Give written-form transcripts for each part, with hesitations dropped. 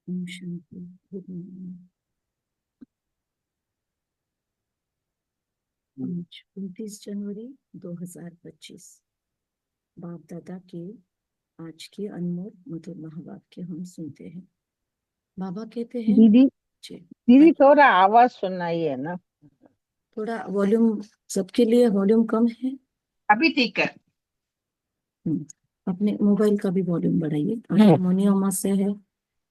Om Shanti. Good morning. आज 29 जनवरी 2025। बाप दादा के आज के अनमोल मधुर महावाक्य हम सुनते हैं। बाबा कहते हैं, दीदी जी, दीदी आइए। थोड़ा आवाज सुनाइए ना। थोड़ा वॉल्यूम, सबके लिए वॉल्यूम कम है। अभी ठीक है। हम्म, अपने मोबाइल का भी वॉल्यूम बढ़ाइए। आज मौनी अमावस्या है।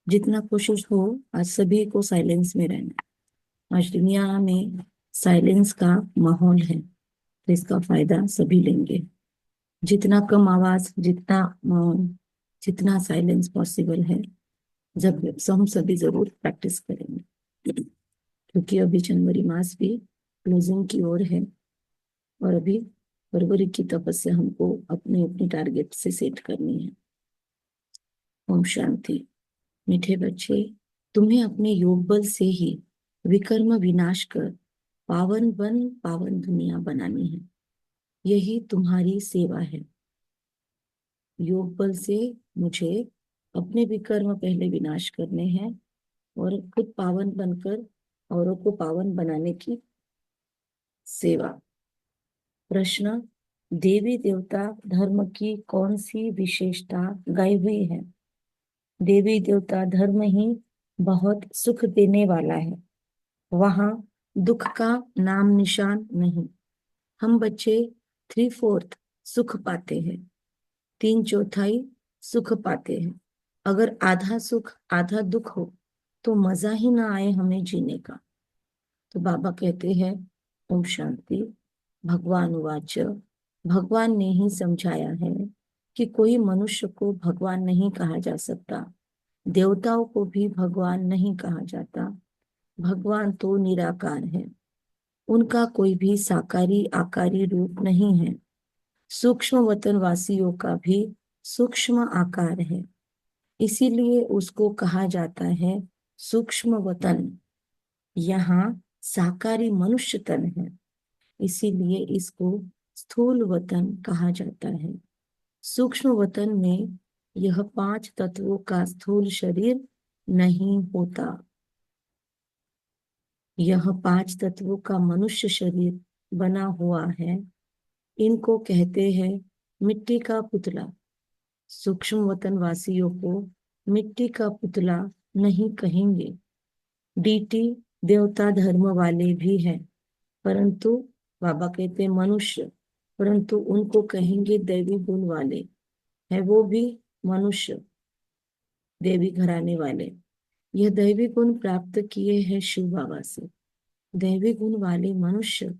जितना कोशिश हो आज सभी को साइलेंस में रहना है। आज दुनिया में साइलेंस का माहौल है, तो इसका फायदा सभी लेंगे। जितना कम आवाज, जितना मौन, जितना साइलेंस पॉसिबल है, जब हम सभी जरूर प्रैक्टिस करेंगे। क्योंकि अभी जनवरी मास भी क्लोजिंग की ओर है और अभी फरवरी की तपस्या हमको अपने अपने टारगेट से सेट करनी है। ओम शांति। मीठे बच्चे, तुम्हें अपने योग बल से ही विकर्म विनाश कर पावन दुनिया बनानी है। यही तुम्हारी सेवा है। योग बल से मुझे अपने विकर्म पहले विनाश करने हैं और खुद पावन बनकर औरों को पावन बनाने की सेवा। प्रश्न, देवी देवता धर्म की कौन सी विशेषता गाई हुई है? देवी देवता धर्म ही बहुत सुख देने वाला है। वहां दुख का नाम निशान नहीं। हम बच्चे 3/4 सुख पाते हैं, 3/4 सुख पाते हैं। अगर आधा सुख आधा दुख हो तो मजा ही ना आए हमें जीने का। तो बाबा कहते हैं, ओम शांति। भगवान वाच, भगवान ने ही समझाया है कि कोई मनुष्य को भगवान नहीं कहा जा सकता, देवताओं को भी भगवान नहीं कहा जाता। भगवान तो निराकार है, उनका कोई भी साकारी आकारी रूप नहीं है। सूक्ष्म वतन वासियों का भी सूक्ष्म आकार है, इसीलिए उसको कहा जाता है सूक्ष्म वतन। यहाँ साकारी मनुष्य तन है, इसीलिए इसको स्थूल वतन कहा जाता है। सूक्ष्म वतन में यह 5 तत्वों का स्थूल शरीर नहीं होता। यह 5 तत्वों का मनुष्य शरीर बना हुआ है। इनको कहते हैं मिट्टी का पुतला। सूक्ष्म वतन वासियों को मिट्टी का पुतला नहीं कहेंगे। डीटी देवता धर्म वाले भी हैं, परंतु बाबा कहते हैं मनुष्य, परंतु उनको कहेंगे दैवी गुण वाले है। वो भी मनुष्य, देवी घराने वाले। यह दैवी गुण प्राप्त किए हैं शिव बाबा से। दैवी गुण वाले मनुष्य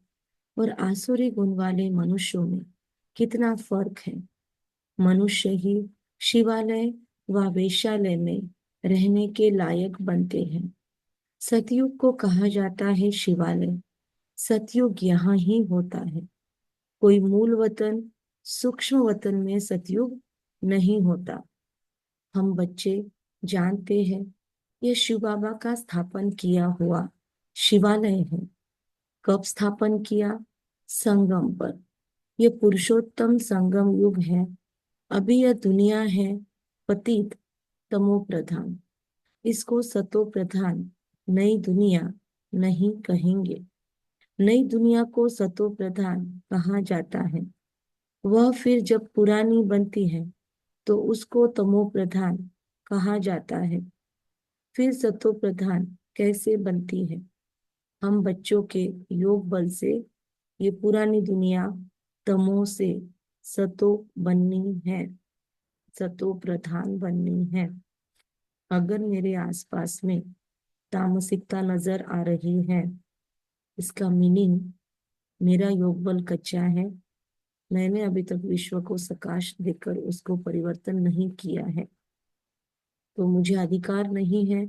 और आसुरी गुण वाले मनुष्यों में कितना फर्क है। मनुष्य ही शिवालय व वेश्यालय में रहने के लायक बनते हैं। सतयुग को कहा जाता है शिवालय। सतयुग यहाँ ही होता है। कोई मूल वतन सूक्ष्म वतन में सतयुग नहीं होता। हम बच्चे जानते हैं यह शिव बाबा का स्थापन किया हुआ शिवालय है। कब स्थापन किया? संगम पर। यह पुरुषोत्तम संगम युग है। अभी यह दुनिया है पतित तमो प्रधान। इसको सतो प्रधान नई दुनिया नहीं कहेंगे। नई दुनिया को सतो प्रधान कहा जाता है। वह फिर जब पुरानी बनती है तो उसको तमो प्रधान कहा जाता है। फिर सतो प्रधान कैसे बनती है? हम बच्चों के योग बल से ये पुरानी दुनिया तमो से सतो बननी है, सतो प्रधान बननी है। अगर मेरे आसपास में तामसिकता नजर आ रही है, इसका मीनिंग मेरा योग बल कच्चा है। मैंने अभी तक विश्व को प्रकाश देकर उसको परिवर्तन नहीं किया है, तो मुझे अधिकार नहीं है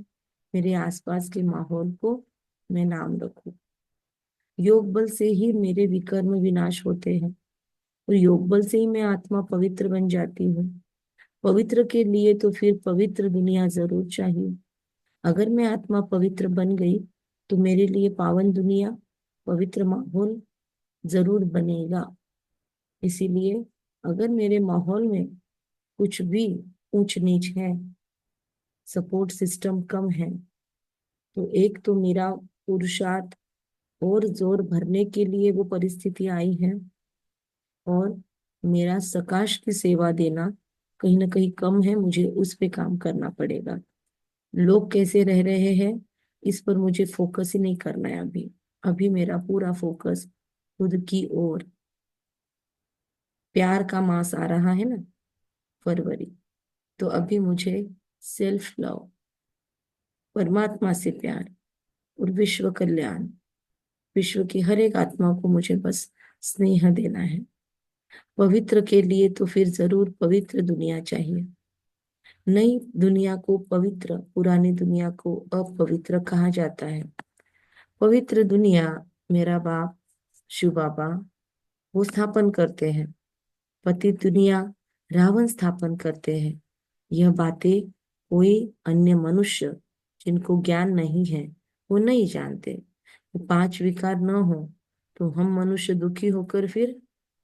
मेरे आसपास के माहौल को मैं नाम रखूं। योग बल से ही मेरे विकर्म विनाश होते हैं और योग बल से ही मैं आत्मा पवित्र बन जाती हूँ। पवित्र के लिए तो फिर पवित्र दुनिया जरूर चाहिए। अगर मैं आत्मा पवित्र बन गई तो मेरे लिए पावन दुनिया, पवित्र माहौल जरूर बनेगा। इसीलिए अगर मेरे माहौल में कुछ भी ऊंच नीच है, सपोर्ट सिस्टम कम है, तो एक तो मेरा पुरुषार्थ और जोर भरने के लिए वो परिस्थिति आई है, और मेरा सकाश की सेवा देना कहीं ना कहीं कम है, मुझे उस पे काम करना पड़ेगा। लोग कैसे रह रहे हैं इस पर मुझे फोकस ही नहीं करना है अभी। अभी मेरा पूरा फोकस खुद की ओर। प्यार का मास आ रहा है ना, फरवरी, तो अभी मुझे सेल्फ लव, परमात्मा से प्यार और विश्व कल्याण, विश्व की हर एक आत्मा को मुझे बस स्नेह देना है। पवित्र के लिए तो फिर जरूर पवित्र दुनिया चाहिए। नई दुनिया को पवित्र, पुरानी दुनिया को अपवित्र कहा जाता है। पवित्र दुनिया मेरा बाप शिव बाबा वो स्थापन करते हैं, पतित दुनिया रावण स्थापन करते हैं। यह बातें कोई अन्य मनुष्य जिनको ज्ञान नहीं है वो नहीं जानते। वो पांच विकार न हो तो हम मनुष्य दुखी होकर फिर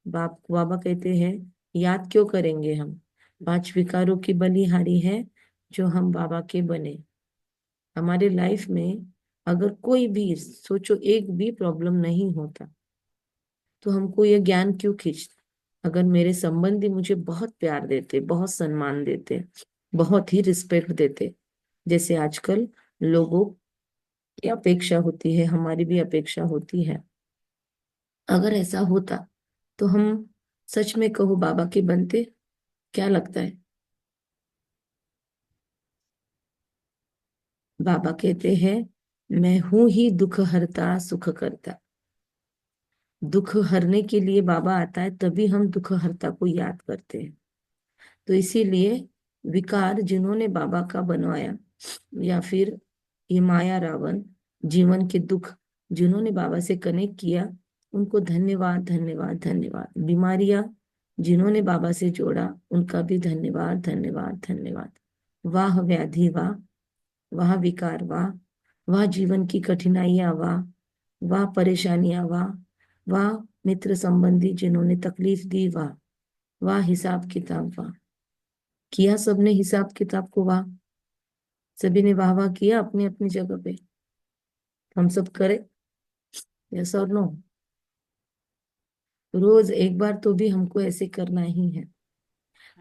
बाबा कहते हैं याद क्यों करेंगे हम। पांच विकारों की बलिहारी है जो हम बाबा के बने। हमारे लाइफ में अगर कोई भी सोचो एक भी प्रॉब्लम नहीं होता तो हमको ये ज्ञान क्यों खींचता। अगर मेरे संबंधी मुझे बहुत प्यार देते, बहुत सम्मान देते, बहुत ही रिस्पेक्ट देते, जैसे आजकल लोगों की अपेक्षा होती है, हमारी भी अपेक्षा होती है, अगर ऐसा होता तो हम सच में कहो बाबा के बनते। क्या लगता है? बाबा कहते हैं मैं हूं ही दुख हरता सुख करता। दुख हरने के लिए बाबा आता है, तभी हम दुख हरता को याद करते हैं। तो इसीलिए विकार जिन्होंने बाबा का बनवाया, या फिर ये माया रावण जीवन के दुख जिन्होंने बाबा से कनेक्ट किया, उनको धन्यवाद धन्यवाद धन्यवाद। बीमारियां जिन्होंने बाबा से जोड़ा, उनका भी धन्यवाद धन्यवाद धन्यवाद। वाह व्याधि वाह, वाह विकार वाह, वाह जीवन की कठिनाइयां वाह, वाह परेशानियां वाह, वाह मित्र संबंधी जिन्होंने तकलीफ दी वाह, वाह हिसाब किताब वाह। किया सबने हिसाब किताब को वाह, सभी ने वाह वाह किया अपनी अपनी जगह पे। हम सब करें, यस और नो? रोज एक बार तो भी हमको ऐसे करना ही है।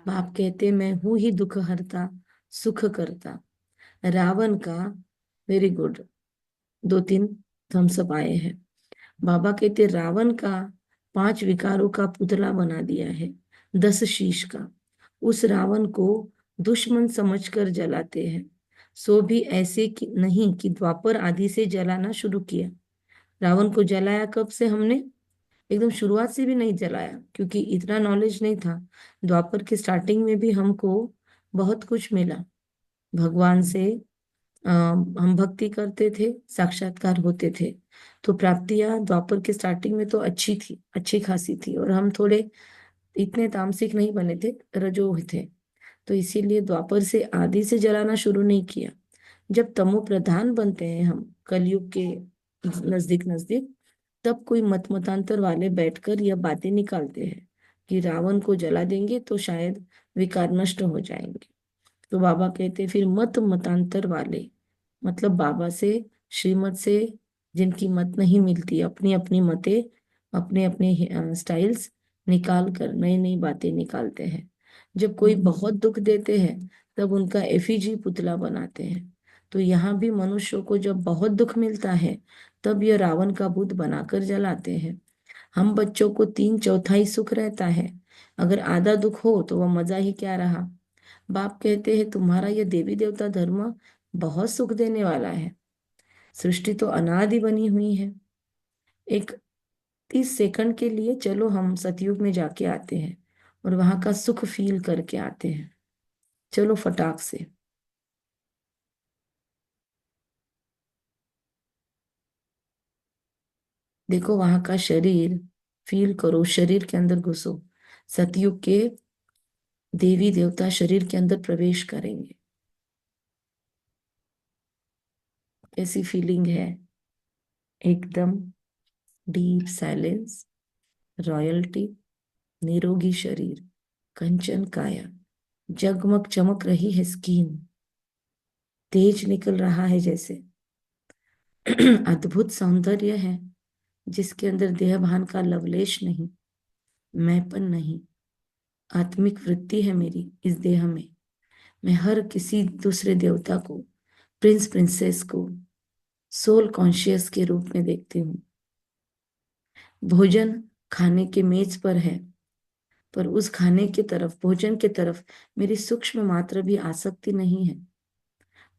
बाप कहते मैं हूं ही दुख हरता सुख करता। रावण का, वेरी गुड, दो तीन थम्स अप आए हैं। बाबा कहते रावण का पांच विकारों का पुतला बना दिया है, 10 शीश का। उस रावण को दुश्मन समझकर जलाते हैं। सो भी ऐसे कि नहीं कि द्वापर आदि से जलाना शुरू किया। रावण को जलाया कब से हमने? एकदम शुरुआत से भी नहीं जलाया, क्योंकि इतना नॉलेज नहीं था। द्वापर के स्टार्टिंग में भी हमको बहुत कुछ मिला भगवान से। हम भक्ति करते थे, साक्षात्कार होते थे, तो प्राप्तियां द्वापर के स्टार्टिंग में तो अच्छी थी, अच्छी खासी थी, और हम थोड़े इतने तामसिक नहीं बने थे, रजो थे। तो इसीलिए द्वापर से आदि से जलाना शुरू नहीं किया। जब तमो प्रधान बनते हैं हम कलयुग के नजदीक नजदीक, तब कोई मत मतांतर वाले बैठकर यह बातें निकालते हैं कि रावण को जला देंगे तो शायद विकार नष्ट हो जाएंगे। तो बाबा कहते फिर मत मतांतर वाले, मतलब बाबा से, श्रीमत से जिनकी मत नहीं मिलती, अपनी अपनी मतें, अपने अपने स्टाइल्स निकाल कर नई नई बातें निकालते हैं। जब कोई बहुत दुख देते हैं तब उनका एफिजी पुतला बनाते हैं। तो यहाँ भी मनुष्यों को जब बहुत दुख मिलता है तब यह रावण का बुत बनाकर जलाते हैं। हम बच्चों को 3/4 सुख रहता है, अगर आधा दुख हो तो वह मजा ही क्या रहा। बाप कहते हैं तुम्हारा यह देवी देवता धर्म बहुत सुख देने वाला है। सृष्टि तो अनादि बनी हुई है। एक 30 सेकंड के लिए चलो हम सतयुग में जाके आते हैं और वहां का सुख फील करके आते हैं। चलो फटाक से। देखो वहां का शरीर फील करो, शरीर के अंदर घुसो। सतयुग के देवी देवता शरीर के अंदर प्रवेश करेंगे। कैसी फीलिंग है? एकदम डीप साइलेंस, रॉयल्टी, निरोगी शरीर, कंचन काया, जगमग चमक रही है स्किन, तेज निकल रहा है जैसे। अद्भुत सौंदर्य है जिसके अंदर देहभान का लवलेश नहीं, मैंपन नहीं। आत्मिक वृत्ति है मेरी इस देह में। मैं हर किसी दूसरे देवता को, प्रिंस प्रिंसेस को सोल कॉन्शियस के रूप में देखती हूँ। भोजन खाने के मेज पर है, पर उस खाने की तरफ, भोजन की तरफ मेरी सूक्ष्म मात्र भी आसक्ति नहीं है।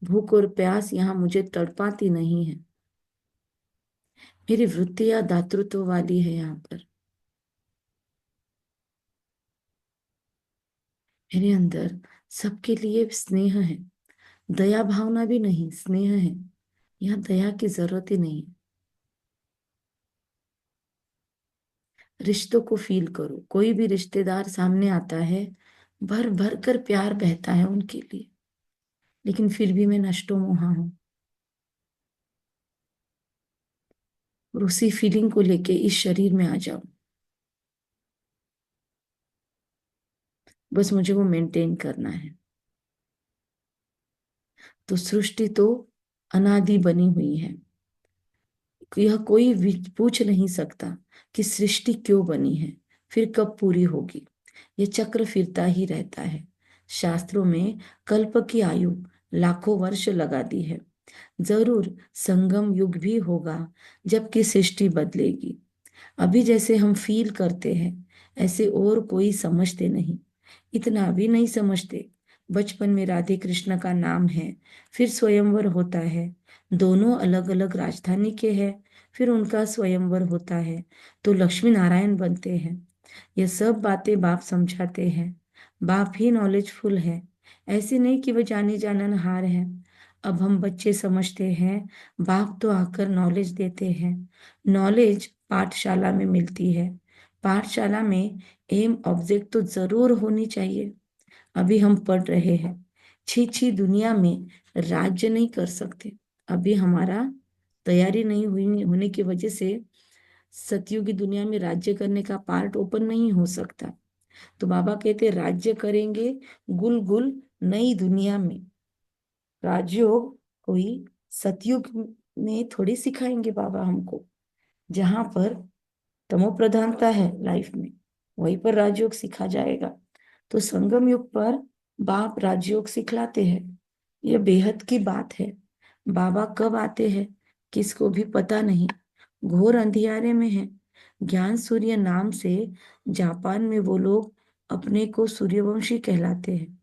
भूख और प्यास यहाँ मुझे तड़पाती नहीं है। मेरी वृत्तियां दातृत्व वाली है यहाँ पर। मेरे अंदर सबके लिए स्नेह है। दया भावना भी नहीं, स्नेह है। यहाँ दया की जरूरत ही नहीं है। रिश्तों को फील करो। कोई भी रिश्तेदार सामने आता है, भर भर कर प्यार बहता है उनके लिए, लेकिन फिर भी मैं नष्टो मोहा हूं। और उसी फीलिंग को लेके इस शरीर में आ जाऊं। बस मुझे वो मेंटेन करना है। तो सृष्टि तो अनादि बनी हुई है। यह कोई भी पूछ नहीं सकता कि सृष्टि क्यों बनी है, फिर कब पूरी होगी। ये चक्र फिरता ही रहता है। शास्त्रों में कल्प की आयु लाखों वर्ष लगा दी है। जरूर संगम युग भी होगा जबकि सृष्टि बदलेगी। अभी जैसे हम फील करते हैं ऐसे और कोई समझते नहीं। इतना भी नहीं समझते। बचपन में राधे कृष्ण का नाम है, फिर स्वयंवर होता है। दोनों अलग अलग राजधानी के हैं, फिर उनका स्वयंवर होता है तो लक्ष्मी नारायण बनते हैं। ये सब बातें बाप समझाते हैं। बाप ही नॉलेजफुल है, ऐसे नहीं कि वह जाने जाननहार है। अब हम बच्चे समझते हैं, बाप तो आकर नॉलेज देते हैं। नॉलेज पाठशाला में मिलती है। पाठशाला में एम ऑब्जेक्ट तो जरूर होनी चाहिए। अभी हम पढ़ रहे हैं, छी छी दुनिया में राज्य नहीं कर सकते। अभी हमारा तैयारी नहीं हुई होने की वजह से सतयुग की दुनिया में राज्य करने का पार्ट ओपन नहीं हो सकता। तो बाबा कहते राज्य करेंगे गुल गुल नई दुनिया में। राजयोग कोई सतयुग में थोड़ी सिखाएंगे बाबा हमको। जहां पर तमो प्रधानता है लाइफ में, वहीं पर राजयोग सिखा जाएगा। तो संगम युग पर बाप राजयोग सिखलाते हैं। यह बेहद की बात है। बाबा कब आते हैं किसको भी पता नहीं। घोर अंधियारे में है। ज्ञान सूर्य नाम से जापान में वो लोग अपने को सूर्यवंशी कहलाते हैं।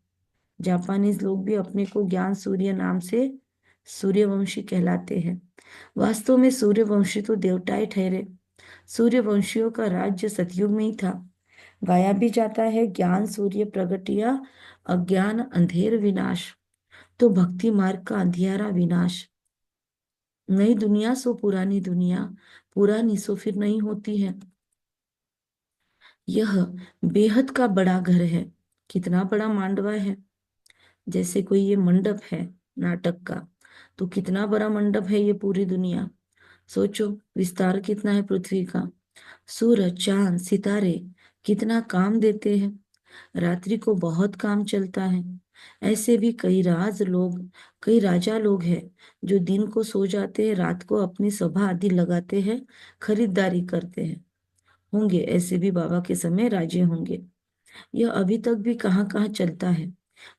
जापानीज लोग भी अपने को ज्ञान सूर्य नाम से सूर्यवंशी कहलाते हैं। वास्तव में सूर्यवंशी तो देवताएं ठहरे। सूर्यवंशियों का राज्य सतयुग में ही था। गाया भी जाता है, ज्ञान सूर्य प्रगटिया अज्ञान अंधेर विनाश। तो भक्ति मार्ग का अंधियारा विनाश। नई दुनिया सो पुरानी दुनिया, पुरानी सो फिर नहीं होती है। यह बेहद का बड़ा घर है। कितना बड़ा मांडवा है। जैसे कोई ये मंडप है नाटक का, तो कितना बड़ा मंडप है ये पूरी दुनिया। सोचो विस्तार कितना है पृथ्वी का। सूरज चांद सितारे कितना काम देते हैं। रात्रि को बहुत काम चलता है। ऐसे भी कई राज लोग, कई राजा लोग हैं जो दिन को सो जाते हैं, रात को अपनी सभा आदि लगाते हैं, खरीदारी करते हैं। होंगे ऐसे भी बाबा के समय राजे होंगे। यह अभी तक भी कहाँ कहाँ चलता है।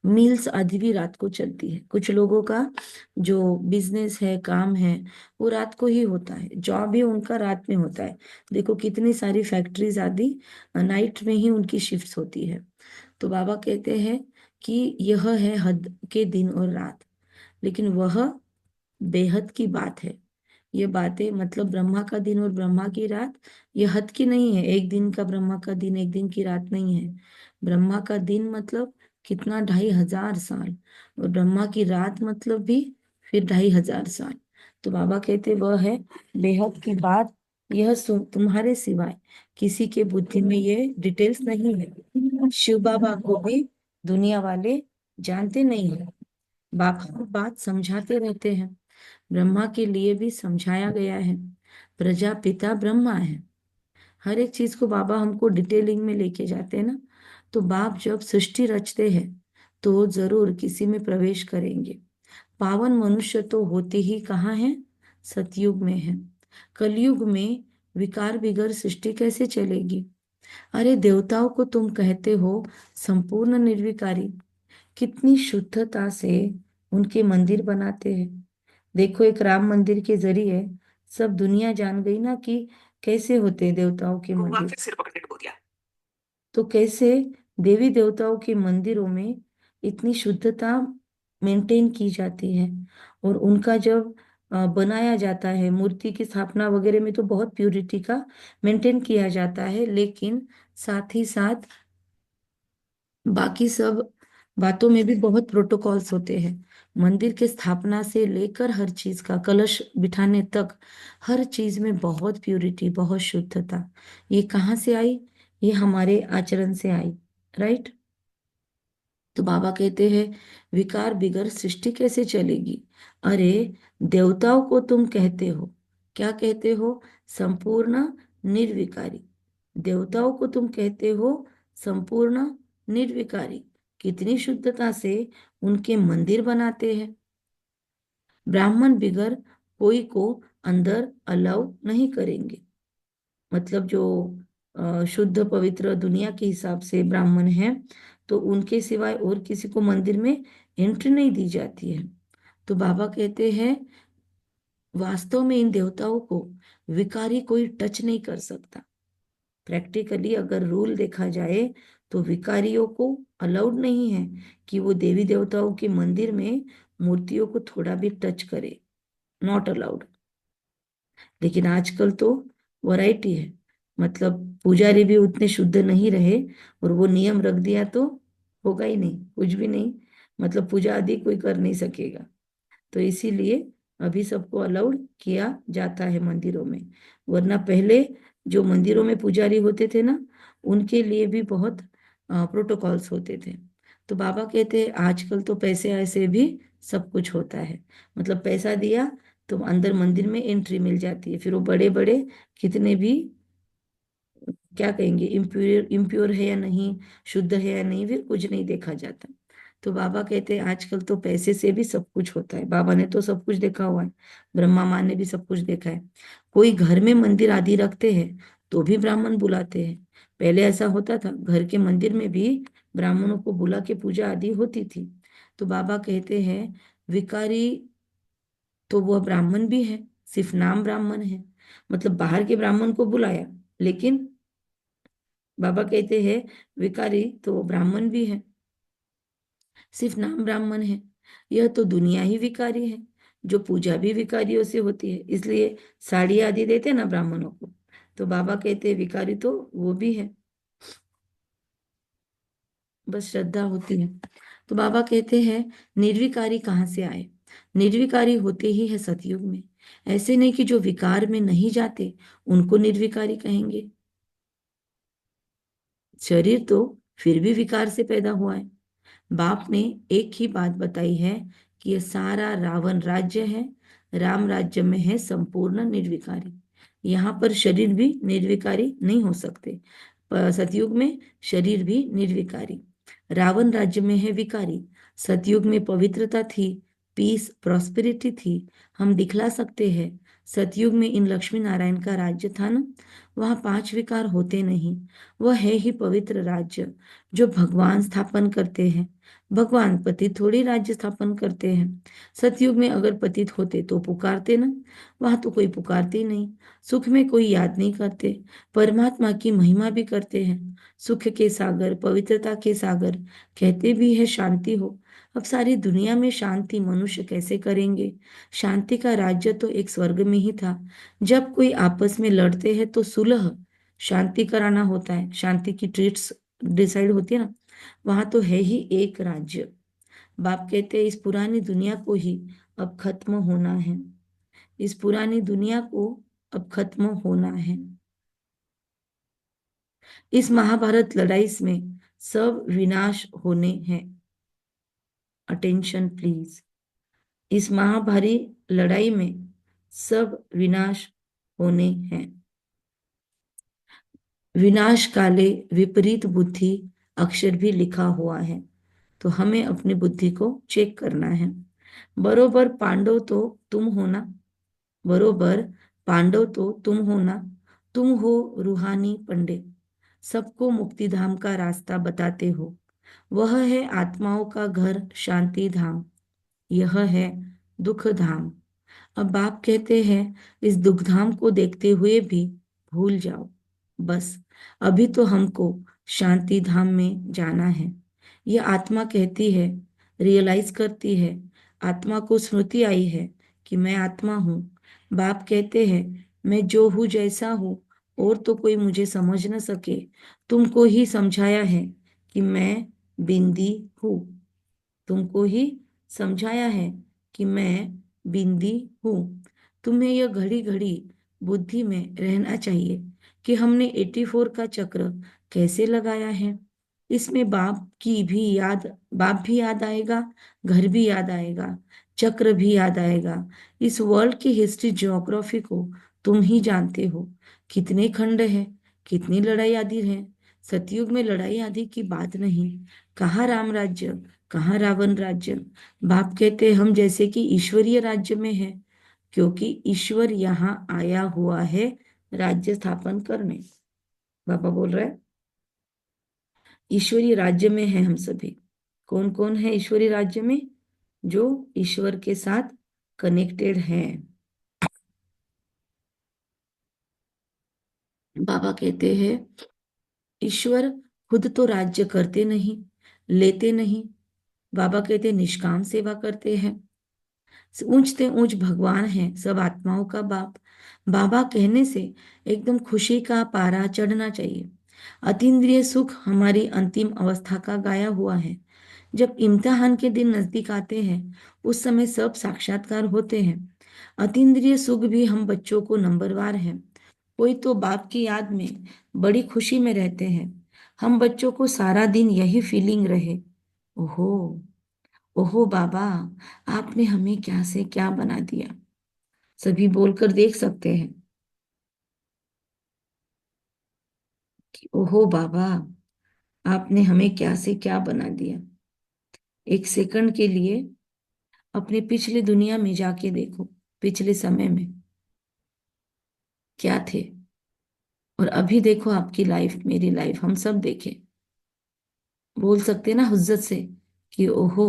मील्स आदि भी रात को चलती है। कुछ लोगों का जो बिजनेस है, काम है, वो रात को ही होता है। जॉब भी उनका रात में होता है। देखो कितनी सारी फैक्ट्रीज आदि नाइट में ही उनकी शिफ्ट्स होती है। तो बाबा कहते हैं कि यह है हद के दिन और रात, लेकिन वह बेहद की बात है। ये बातें मतलब ब्रह्मा का दिन और ब्रह्मा की रात, ये हद की नहीं है। एक दिन का ब्रह्मा का दिन, एक दिन की रात नहीं है। ब्रह्मा का दिन मतलब कितना, 2500 साल। और ब्रह्मा की रात मतलब भी फिर 2500 साल। तो बाबा कहते वह है बेहद की बात। यह तुम्हारे सिवाय किसी के बुद्धि में ये डिटेल्स नहीं है। शिव बाबा को भी दुनिया वाले जानते नहीं है। बाबा बात समझाते रहते हैं। ब्रह्मा के लिए भी समझाया गया है। प्रजापिता ब्रह्मा है। हर एक चीज को बाबा हमको डिटेलिंग में लेके जाते हैं ना। तो बाप जब सृष्टि रचते हैं तो जरूर किसी में प्रवेश करेंगे। पावन मनुष्य तो होते ही कहाँ है? सतयुग में है। कलयुग में विकार बिगर सृष्टि कैसे चलेगी? अरे देवताओं को तुम कहते हो संपूर्ण निर्विकारी, कितनी शुद्धता से उनके मंदिर बनाते हैं। देखो एक राम मंदिर के जरिए सब दुनिया जान गई ना कि कैसे होते हैं देवताओं के मंदिर। फिर सिर पकड़ के बोल दिया। तो कैसे देवी देवताओं के मंदिरों में इतनी शुद्धता मेंटेन की जाती है, और उनका जब बनाया जाता है मूर्ति की स्थापना वगैरह में तो बहुत प्यूरिटी का मेंटेन किया जाता है, लेकिन साथ ही साथ बाकी सब बातों में भी बहुत प्रोटोकॉल्स होते हैं। मंदिर के स्थापना से लेकर हर चीज का कलश बिठाने तक हर चीज में बहुत प्यूरिटी, बहुत शुद्धता। ये कहाँ से आई? ये हमारे आचरण से आई, राइट? तो बाबा कहते हैं विकार बिगर सृष्टि कैसे चलेगी? अरे देवताओं को तुम कहते हो, क्या कहते हो? संपूर्ण निर्विकारी। देवताओं को तुम कहते हो संपूर्ण निर्विकारी, कितनी शुद्धता से उनके मंदिर बनाते हैं। ब्राह्मण बिगर कोई को अंदर अलाउ नहीं करेंगे। मतलब जो शुद्ध पवित्र दुनिया के हिसाब से ब्राह्मण है, तो उनके सिवाय और किसी को मंदिर में एंट्री नहीं दी जाती है। तो बाबा कहते हैं वास्तव में इन देवताओं को विकारी कोई टच नहीं कर सकता। प्रैक्टिकली अगर रूल देखा जाए तो विकारियों को अलाउड नहीं है कि वो देवी देवताओं के मंदिर में मूर्तियों को थोड़ा भी टच करे, नॉट अलाउड। लेकिन आजकल तो वैरायटी है, मतलब पुजारी भी उतने शुद्ध नहीं रहे और वो नियम रख दिया तो होगा ही नहीं, कुछ भी नहीं, मतलब पूजा आदि कोई कर नहीं सकेगा। तो इसीलिए अभी सबको अलाउड किया जाता है मंदिरों में, वरना पहले जो मंदिरों में पुजारी होते थे ना, उनके लिए भी बहुत प्रोटोकॉल्स होते थे। तो बाबा कहते हैं आजकल तो पैसे ऐसे भी सब कुछ होता है, मतलब पैसा दिया तो अंदर मंदिर में एंट्री मिल जाती है। फिर वो बड़े बड़े कितने भी क्या कहेंगे इम्प्योर इम्प्योर है या नहीं, शुद्ध है या नहीं, फिर कुछ नहीं देखा जाता। तो बाबा कहते हैं आजकल तो पैसे से भी सब कुछ होता है। बाबा ने तो सब कुछ देखा हुआ है, ब्रह्मा माँ ने भी सब कुछ देखा है। कोई घर में मंदिर आदि रखते हैं तो भी ब्राह्मण बुलाते हैं। पहले ऐसा होता था, घर के मंदिर में भी ब्राह्मणों को बुला के पूजा आदि होती थी। तो बाबा कहते हैं विकारी तो वह ब्राह्मण भी है, सिर्फ नाम ब्राह्मण है, मतलब बाहर के ब्राह्मण को बुलाया, लेकिन बाबा कहते हैं विकारी तो वो ब्राह्मण भी है, सिर्फ नाम ब्राह्मण है। यह तो दुनिया ही विकारी है, जो पूजा भी विकारियों से होती है, इसलिए साड़ी आदि देते हैं ना ब्राह्मणों को। तो बाबा कहते हैं विकारी तो वो भी है, बस श्रद्धा होती है। तो बाबा कहते हैं निर्विकारी कहाँ से आए? निर्विकारी होते ही है सतयुग में। ऐसे नहीं कि जो विकार में नहीं जाते उनको निर्विकारी कहेंगे। शरीर तो फिर भी विकार से पैदा हुआ है। बाप ने एक ही बात बताई है कि यह सारा रावण राज्य है, राम राज्य में है संपूर्ण निर्विकारी। यहाँ पर शरीर भी निर्विकारी नहीं हो सकते, पर सतयुग में शरीर भी निर्विकारी। रावण राज्य में है विकारी, सतयुग में पवित्रता थी, पीस प्रॉस्पेरिटी थी। हम दिखला सकते हैं सतयुग में इन लक्ष्मी नारायण का राज्य था ना, वहाँ पांच विकार होते नहीं। वह है ही पवित्र राज्य जो भगवान स्थापन करते हैं। भगवान पतित थोड़ी राज्य स्थापन करते हैं। सतयुग में अगर पतित होते तो पुकारते ना, वहां तो कोई पुकारते ही नहीं। सुख में कोई याद नहीं करते, परमात्मा की महिमा भी करते हैं। सुख के सागर, पवित्रता के सागर, कहते भी है शांति हो। अब सारी दुनिया में शांति मनुष्य कैसे करेंगे? शांति का राज्य तो एक स्वर्ग में ही था। जब कोई आपस में लड़ते हैं तो सुलह शांति कराना होता है, शांति की ट्रीट्स डिसाइड होती है ना, वहां तो है ही एक राज्य। बाप कहते हैं इस पुरानी दुनिया को ही अब खत्म होना है, इस पुरानी दुनिया को अब खत्म होना है। इस महाभारत लड़ाई में सब विनाश होने हैं। Attention please. इस महाभारी लड़ाई में सब विनाश होने हैं। विनाश काले विपरीत बुद्धि अक्षर भी लिखा हुआ है, तो हमें अपनी बुद्धि को चेक करना है। बरोबर पांडव तो तुम हो ना, बरोबर पांडव तो तुम हो ना, तुम हो रूहानी पंडित, सबको मुक्ति धाम का रास्ता बताते हो। वह है आत्माओं का घर शांति धाम, यह है दुख धाम। अब बाप कहते हैं इस दुख धाम को देखते हुए भी भूल जाओ, बस अभी तो हमको शांति धाम में जाना है। यह आत्मा कहती है, रियलाइज करती है, आत्मा को स्मृति आई है कि मैं आत्मा हूँ। बाप कहते हैं मैं जो हूँ जैसा हूँ, और तो कोई मुझे समझ न सके, तुमको ही समझाया है कि मैं बिंदी हूँ। तुमको ही समझाया है कि मैं बिंदी हूँ। तुम्हें यह घड़ी घड़ी बुद्धि में रहना चाहिए कि हमने 84 का चक्र कैसे लगाया है। इसमें बाप भी याद आएगा, घर भी याद आएगा, चक्र भी याद आएगा। इस वर्ल्ड की हिस्ट्री ज्योग्राफी को तुम ही जानते हो, कितने खंड है, कितनी लड़ाई आदि है। सतयुग में लड़ाई आदि की बात नहीं, कहाँ राम राज्य, कहाँ रावण राज्य। बाप कहते हम जैसे कि ईश्वरीय राज्य में है, क्योंकि ईश्वर यहाँ आया हुआ है राज्य स्थापन करने। बाबा बोल रहे हैं ईश्वरीय राज्य में है हम सभी। कौन कौन है ईश्वरीय राज्य में? जो ईश्वर के साथ कनेक्टेड हैं। बाबा कहते हैं ईश्वर खुद तो राज्य करते नहीं, लेते नहीं। बाबा कहते निष्काम सेवा करते हैं। ऊंचते ऊंच भगवान है सब आत्माओं का बाप। बाबा कहने से एकदम खुशी का पारा चढ़ना चाहिए। अतीन्द्रिय सुख हमारी अंतिम अवस्था का गाया हुआ है। जब इम्तिहान के दिन नजदीक आते हैं, उस समय सब साक्षात्कार होते हैं। अतीन्द्रिय सुख भी हम बच्चों को नंबरवार है। कोई तो बाप की याद में बड़ी खुशी में रहते हैं। हम बच्चों को सारा दिन यही फीलिंग रहे, ओहो ओहो बाबा, आपने हमें क्या से क्या बना दिया। सभी बोलकर देख सकते हैं कि ओहो बाबा, आपने हमें क्या से क्या बना दिया। एक सेकंड के लिए अपने पिछली दुनिया में जाके देखो, पिछले समय में क्या थे, और अभी देखो आपकी लाइफ, मेरी लाइफ, हम सब देखें। बोल सकते ना हुज्जत से कि ओहो,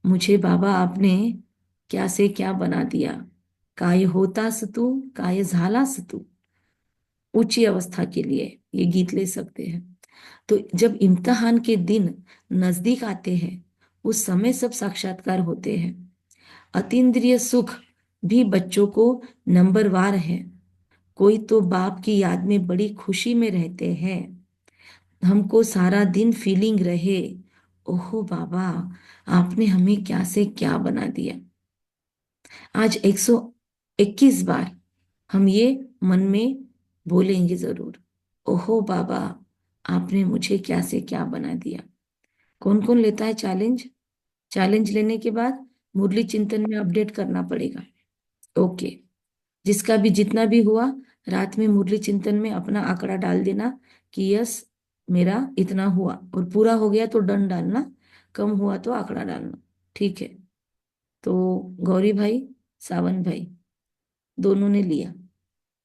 मुझे बाबा आपने क्या से क्या बना दिया। काय होतास तू, काय झालास तू। ऊंची अवस्था के लिए ये गीत ले सकते हैं। तो जब इम्तिहान के दिन नजदीक आते हैं, उस समय सब साक्षात्कार होते हैं। अतीन्द्रिय सुख भी बच्चों को नंबरवार है। कोई तो बाप की याद में बड़ी खुशी में रहते हैं। हमको सारा दिन फीलिंग रहे, ओहो बाबा, आपने हमें क्या से क्या बना दिया। आज 121 बार हम ये मन में बोलेंगे जरूर, ओहो बाबा, आपने मुझे क्या से क्या बना दिया। कौन कौन लेता है चैलेंज? चैलेंज लेने के बाद मुरली चिंतन में अपडेट करना पड़ेगा। ओके, जिसका भी जितना भी हुआ, रात में मुरली चिंतन में अपना आंकड़ा डाल देना कि यस, मेरा इतना हुआ, और पूरा हो गया तो डन डालना, कम हुआ तो आंकड़ा डालना। ठीक है? तो गौरी भाई, सावन भाई, दोनों ने लिया।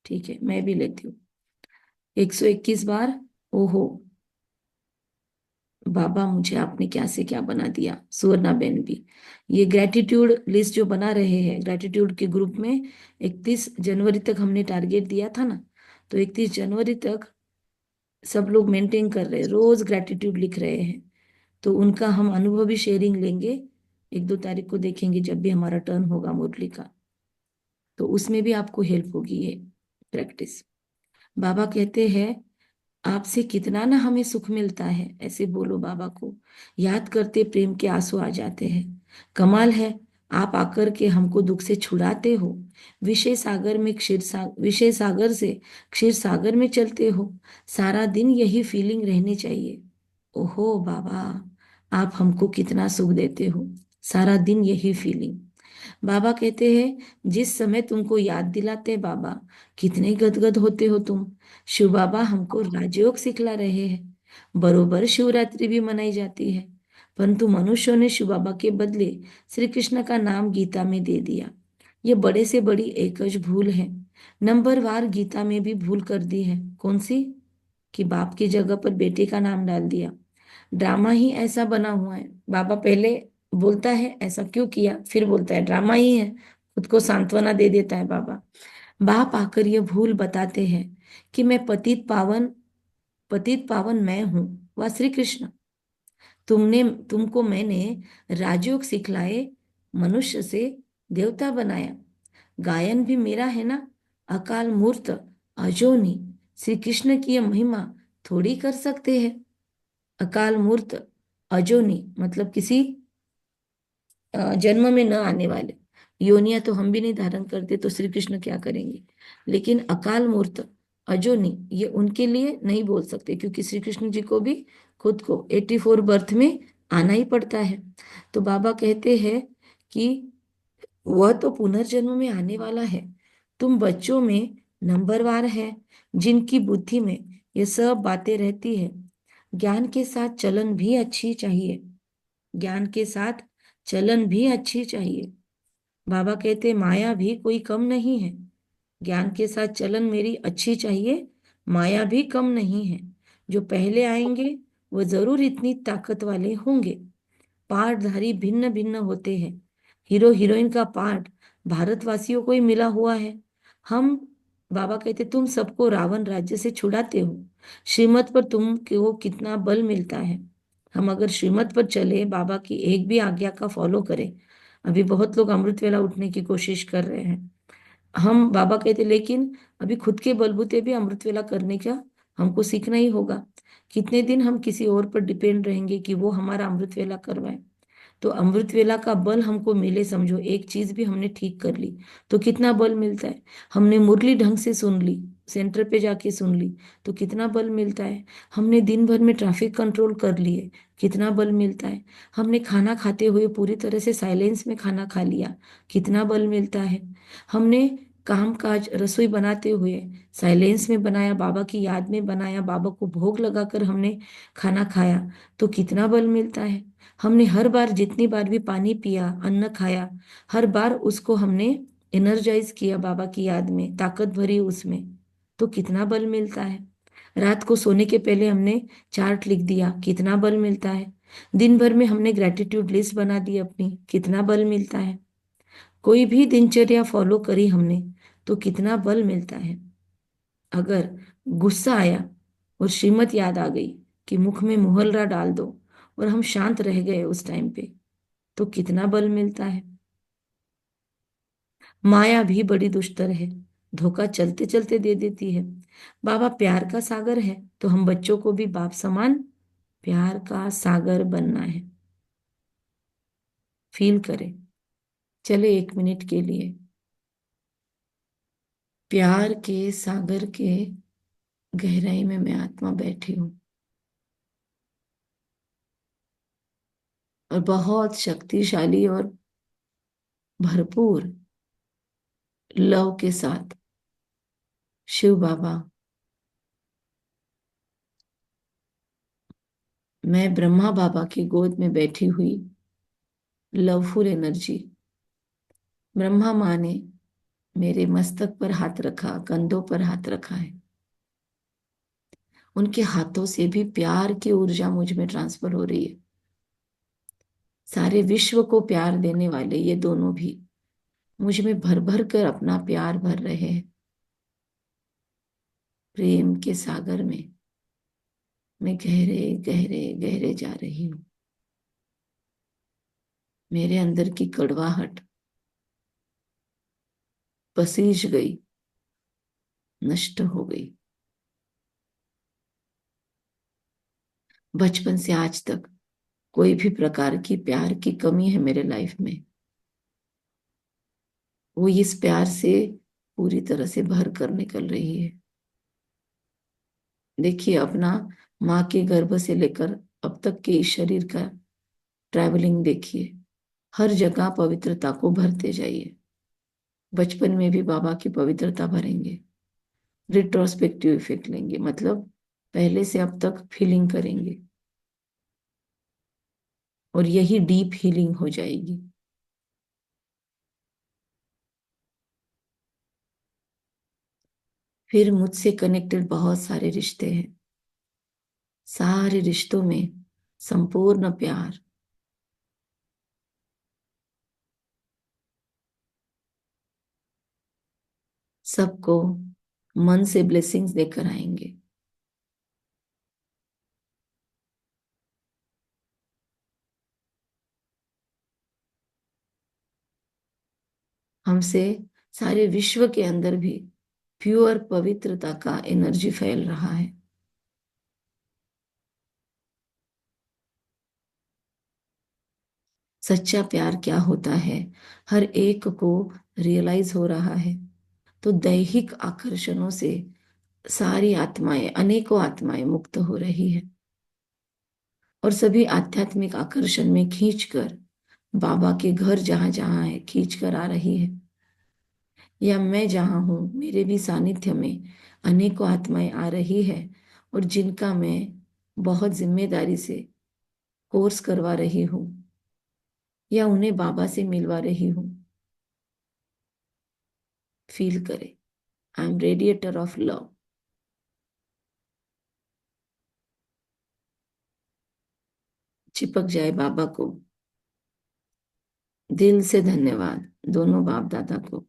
ठीक है, मैं भी लेती हूँ 121 बार। ओहो बाबा, मुझे आपने क्या से क्या बना दिया। सुवर्णा बेन भी ये ग्रेटिट्यूड लिस्ट जो बना रहे हैं ग्रेटिट्यूड के ग्रुप में, 31 जनवरी तक हमने टारगेट दिया था ना, तो 31 जनवरी तक सब लोग मेंटेन कर रहे हैं, रोज ग्रेटिट्यूड लिख रहे हैं। तो उनका हम अनुभव भी शेयरिंग लेंगे। 1-2 तारीख को देखेंगे जब भी हमारा टर्न होगा मुरली का, तो उसमें भी आपको हेल्प होगी ये प्रैक्टिस। बाबा कहते हैं आपसे कितना ना हमें सुख मिलता है, ऐसे बोलो बाबा को। याद करते प्रेम के आंसू आ जाते हैं। कमाल है, आप आकर के हमको दुख से छुड़ाते हो। विषय सागर से क्षीर सागर में चलते हो। सारा दिन यही फीलिंग रहनी चाहिए। ओहो बाबा, आप हमको कितना सुख देते हो, सारा दिन यही फीलिंग। बाबा कहते हैं जिस समय तुमको याद दिलाते हैं बाबा, कितने गदगद होते हो तुम। शिव बाबा हमको राजयोग सिखला रहे हैं। बरोबर शिवरात्रि भी मनाई जाती है, परंतु मनुष्यों ने शिव बाबा के बदले श्री कृष्ण का नाम गीता में दे दिया। ये बड़े से बड़ी एकज भूल है। नंबरवार गीता में भी भूल कर दी है। कौन सी? कि बाप की जगह पर बेटे का नाम डाल दिया। ड्रामा ही ऐसा बना हुआ है। बाबा पहले बोलता है ऐसा क्यों किया, फिर बोलता है ड्रामा ही है, खुद को सांत्वना दे देता है बाबा। बाप आकर ये भूल बताते हैं कि मैं पतित पावन मैं हूं, वह श्री कृष्ण। तुमको मैंने राजयोग सिखलाए, मनुष्य से देवता बनाया। गायन भी मेरा है ना। अकाल मूर्त अजोनी श्री कृष्ण की यह महिमा थोड़ी कर सकते हैं। अकाल मूर्त अजोनी मतलब किसी जन्म में न आने वाले। योनिया तो हम भी नहीं धारण करते, तो श्री कृष्ण क्या करेंगे। लेकिन अकाल मूर्त अजोनी ये उनके लिए नहीं बोल सकते, क्योंकि श्री कृष्ण जी को भी खुद को 84 बर्थ में आना ही पड़ता है। तो बाबा कहते हैं कि वह तो पुनर्जन्म में आने वाला है। तुम बच्चों में नंबरवार है, जिनकी बुद्धि में ये सब बातें रहती है। ज्ञान के साथ चलन भी अच्छी चाहिए। ज्ञान के साथ चलन भी अच्छी चाहिए। बाबा कहते माया भी कोई कम नहीं है। ज्ञान के साथ चलन मेरी अच्छी चाहिए, माया भी कम नहीं है। जो पहले आएंगे वो जरूर इतनी ताकत वाले होंगे। पार्टधारी भिन्न भिन्न होते हैं। हीरो हीरोइन का पार्ट भारतवासियों को ही मिला हुआ है। हम बाबा कहते तुम सबको रावण राज्य से छुड़ाते हो। श्रीमत पर तुमको कितना बल मिलता है। हम अगर श्रीमत पर चले, बाबा की एक भी आज्ञा का फॉलो करें। अभी बहुत लोग अमृत वेला उठने की कोशिश कर रहे हैं। हम बाबा कहते लेकिन अभी खुद के बलबूते भी अमृत वेला करने का हमको सीखना ही होगा। कितने दिन हम किसी और पर डिपेंड रहेंगे कि वो हमारा अमृत वेला करवाए। तो अमृत वेला का बल हमको मिले, समझो एक चीज भी हमने ठीक कर ली तो कितना बल मिलता है। हमने मुरली ढंग से सुन ली, सेंटर पे जाके सुन ली तो कितना बल मिलता है। हमने दिन भर में ट्रैफिक कंट्रोल कर लिए, कितना बल मिलता है। हमने खाना खाते हुए पूरी तरह से साइलेंस में खाना खा लिया, कितना बल मिलता है। हमने काम काज रसोई बनाते हुए साइलेंस में बनाया, बाबा की याद में बनाया, बाबा को भोग लगाकर हमने खाना खाया तो कितना बल मिलता है। हमने हर बार जितनी बार भी पानी पिया, अन्न खाया, हर बार उसको हमने एनर्जाइज किया बाबा की याद में, ताकत भरी उसमें, तो कितना बल मिलता है। रात को सोने के पहले हमने चार्ट लिख दिया, कितना बल मिलता है। दिन भर में हमने ग्रेटिट्यूड लिस्ट बना दी अपनी, कितना बल मिलता है। कोई भी दिनचर्या फॉलो करी हमने तो कितना बल मिलता है। अगर गुस्सा आया और श्रीमत याद आ गई कि मुख में मुहल्ला डाल दो और हम शांत रह गए उस टाइम पे, तो कितना बल मिलता है। माया भी बड़ी दुष्टर है, धोखा चलते चलते दे देती है। बाबा प्यार का सागर है, तो हम बच्चों को भी बाप समान प्यार का सागर बनना है। फील करें, चले 1 मिनट के लिए प्यार के सागर के गहराई में मैं आत्मा बैठी हूं और बहुत शक्तिशाली और भरपूर लव के साथ शिव बाबा, मैं ब्रह्मा बाबा की गोद में बैठी हुई लवफुल एनर्जी। ब्रह्मा माँ ने मेरे मस्तक पर हाथ रखा, कंधों पर हाथ रखा है। उनके हाथों से भी प्यार की ऊर्जा मुझ में ट्रांसफर हो रही है। सारे विश्व को प्यार देने वाले ये दोनों भी मुझ में भर भर कर अपना प्यार भर रहे हैं। प्रेम के सागर में मैं गहरे गहरे गहरे जा रही हूँ। मेरे अंदर की कड़वाहट पसीज गई, नष्ट हो गई। बचपन से आज तक कोई भी प्रकार की प्यार की कमी है मेरे लाइफ में, वो इस प्यार से पूरी तरह से भर कर निकल रही है। देखिए अपना माँ के गर्भ से लेकर अब तक के इस शरीर का ट्रैवलिंग देखिए। हर जगह पवित्रता को भरते जाइए। बचपन में भी बाबा की पवित्रता भरेंगे, रिट्रोस्पेक्टिव इफेक्ट लेंगे, मतलब पहले से अब तक फीलिंग करेंगे। और यही डीप हीलिंग हो जाएगी। फिर मुझसे कनेक्टेड बहुत सारे रिश्ते हैं, सारे रिश्तों में संपूर्ण प्यार, सबको मन से ब्लेसिंग्स देकर आएंगे। हमसे सारे विश्व के अंदर भी प्योर पवित्रता का एनर्जी फैल रहा है। सच्चा प्यार क्या होता है हर एक को रियलाइज हो रहा है। तो दैहिक आकर्षणों से सारी आत्माएं, अनेकों आत्माएं मुक्त हो रही है और सभी आध्यात्मिक आकर्षण में खींचकर बाबा के घर जहां जहां है खींच कर आ रही है। या मैं जहां हूं मेरे भी सानिध्य में अनेकों आत्माएं आ रही है और जिनका मैं बहुत जिम्मेदारी से कोर्स करवा रही हूँ या उन्हें बाबा से मिलवा रही हूँ। फील करे, I am radiator of love. चिपक जाए बाबा को। दिल से धन्यवाद दोनों बाप दादा को।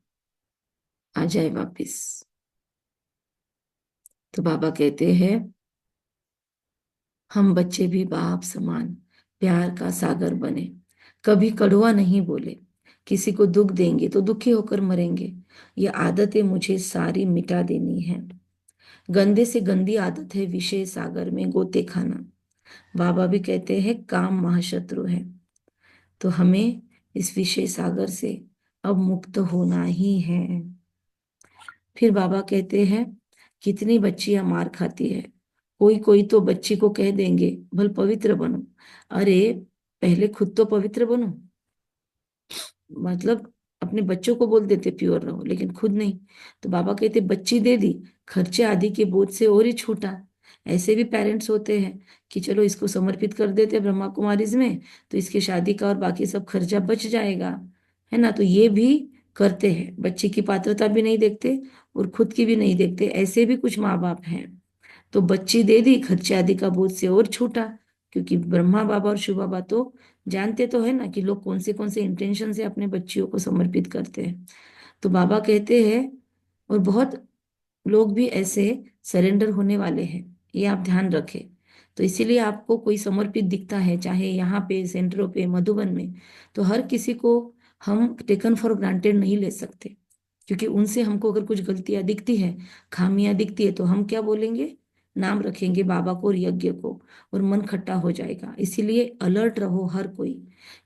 आ जाए वापिस। तो बाबा कहते हैं हम बच्चे भी बाप समान प्यार का सागर बने, कभी कड़वा नहीं बोले, किसी को दुख देंगे तो दुखी होकर मरेंगे। ये आदतें मुझे सारी मिटा देनी है। गंदे से गंदी आदत है विषय सागर में गोते खाना। बाबा भी कहते हैं काम महाशत्रु है। तो हमें इस विषय सागर से अब मुक्त होना ही है। फिर बाबा कहते हैं कितनी बच्चियां मार खाती है, कोई कोई तो बच्ची को कह देंगे भल पवित्र बनो। अरे पहले खुद तो पवित्र बनो। मतलब अपने बच्चों को बोल देते प्योर रहो लेकिन खुद नहीं। तो बाबा कहते बच्ची दे दी, खर्चे आदि के बोझ से और ही छूटा। ऐसे भी पेरेंट्स होते हैं कि चलो इसको समर्पित कर देते हैं ब्रह्मा कुमारीज में, तो इसकी शादी का और बाकी सब खर्चा बच जाएगा, है ना। तो ये भी करते हैं, बच्चे की पात्रता भी नहीं देखते और खुद की भी नहीं देखते। ऐसे भी कुछ माँ बाप हैं। तो बच्ची दे दी, खर्चे आदि का बोझ से और छूटा। क्योंकि ब्रह्मा बाबा और शिव बाबा तो जानते तो है ना कि लोग कौन से इंटेंशन से अपने बच्चियों को समर्पित करते हैं। तो बाबा कहते हैं और बहुत लोग भी ऐसे सरेंडर होने वाले हैं, ये आप ध्यान रखें। तो इसीलिए आपको कोई समर्पित दिखता है चाहे यहाँ पे सेंटरों पे मधुबन में, तो हर किसी को हम टेकन फॉर ग्रांटेड नहीं ले सकते। क्योंकि उनसे हमको अगर कुछ गलतियां दिखती है, खामियां दिखती है, तो हम क्या बोलेंगे, नाम रखेंगे बाबा को और यज्ञ को, और मन खट्टा हो जाएगा। इसीलिए अलर्ट रहो हर कोई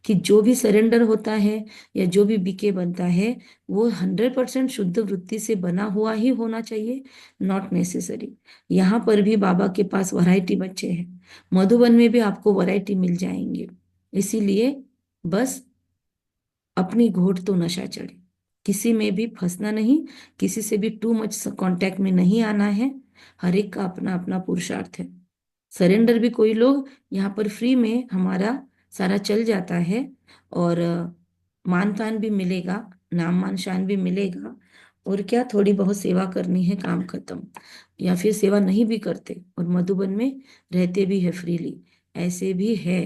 कि जो भी सरेंडर होता है या जो भी बीके बनता है वो 100% शुद्ध वृत्ति से बना हुआ ही होना चाहिए, नॉट नेसेसरी। यहाँ पर भी बाबा के पास वैरायटी बच्चे हैं, मधुबन में भी आपको वैरायटी मिल जाएंगे। इसीलिए बस अपनी घोट तो नशा चढ़े, किसी में भी फंसना नहीं, किसी से भी टू मच कांटेक्ट में नहीं आना है। हर एक का अपना अपना पुरुषार्थ है। सरेंडर भी कोई लोग यहाँ पर फ्री में हमारा सारा चल जाता है और मान तान भी मिलेगा, नाम मान शान भी मिलेगा। और क्या थोड़ी बहुत सेवा करनी है, काम खत्म। या फिर सेवा नहीं भी करते और मधुबन में रहते भी है फ्रीली, ऐसे भी है।